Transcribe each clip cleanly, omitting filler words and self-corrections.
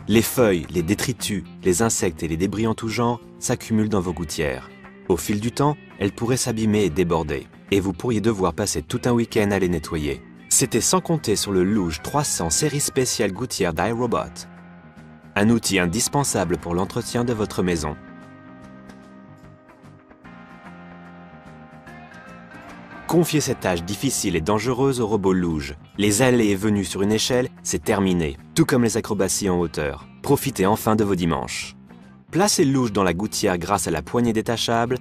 Les feuilles, les détritus, les insectes et les débris en tout genre s'accumulent dans vos gouttières. Au fil du temps, elles pourraient s'abîmer et déborder, et vous pourriez devoir passer tout un week-end à les nettoyer. C'était sans compter sur le Luge 300 série spéciale gouttière d'iRobot, un outil indispensable pour l'entretien de votre maison. Confiez cette tâche difficile et dangereuse au robot Luge. Les allées et venues sur une échelle, c'est terminé, tout comme les acrobaties en hauteur. Profitez enfin de vos dimanches. Placez Luge dans la gouttière grâce à la poignée détachable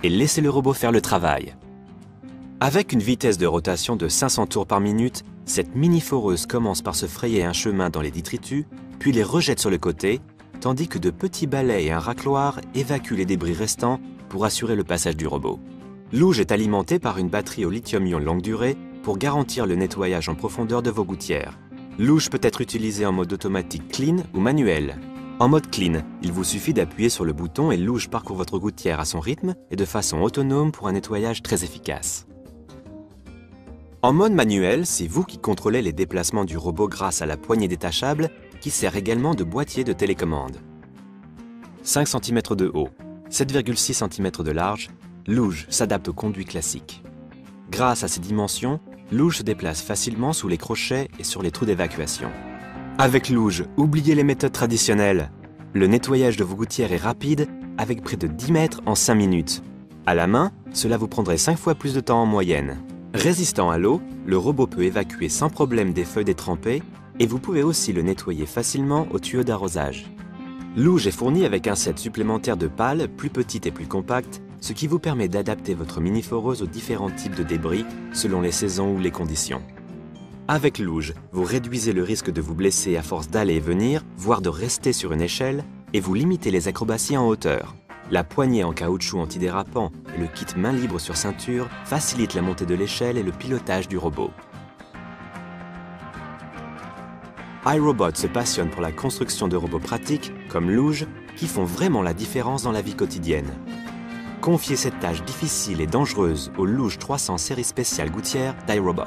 et laissez le robot faire le travail. Avec une vitesse de rotation de 500 tours par minute, cette mini-foreuse commence par se frayer un chemin dans les détritus, puis les rejette sur le côté, tandis que de petits balais et un racloir évacuent les débris restants pour assurer le passage du robot. Luge est alimenté par une batterie au lithium-ion longue durée pour garantir le nettoyage en profondeur de vos gouttières. Luge peut être utilisé en mode automatique clean ou manuel. En mode clean, il vous suffit d'appuyer sur le bouton et Luge parcourt votre gouttière à son rythme et de façon autonome pour un nettoyage très efficace. En mode manuel, c'est vous qui contrôlez les déplacements du robot grâce à la poignée détachable qui sert également de boîtier de télécommande. 5 cm de haut, 7,6 cm de large, Luge s'adapte au conduit classique. Grâce à ses dimensions, Luge se déplace facilement sous les crochets et sur les trous d'évacuation. Avec Luge, oubliez les méthodes traditionnelles. Le nettoyage de vos gouttières est rapide, avec près de 10 mètres en 5 minutes. À la main, cela vous prendrait 5 fois plus de temps en moyenne. Résistant à l'eau, le robot peut évacuer sans problème des feuilles détrempées et vous pouvez aussi le nettoyer facilement au tuyau d'arrosage. Luge est fourni avec un set supplémentaire de pales plus petites et plus compactes, ce qui vous permet d'adapter votre mini-foreuse aux différents types de débris selon les saisons ou les conditions. Avec Luge, vous réduisez le risque de vous blesser à force d'aller et venir, voire de rester sur une échelle, et vous limitez les acrobaties en hauteur. La poignée en caoutchouc antidérapant et le kit main libre sur ceinture facilitent la montée de l'échelle et le pilotage du robot. iRobot se passionne pour la construction de robots pratiques, comme Luge, qui font vraiment la différence dans la vie quotidienne. Confiez cette tâche difficile et dangereuse au Luge 300 série spéciale gouttière d'iRobot.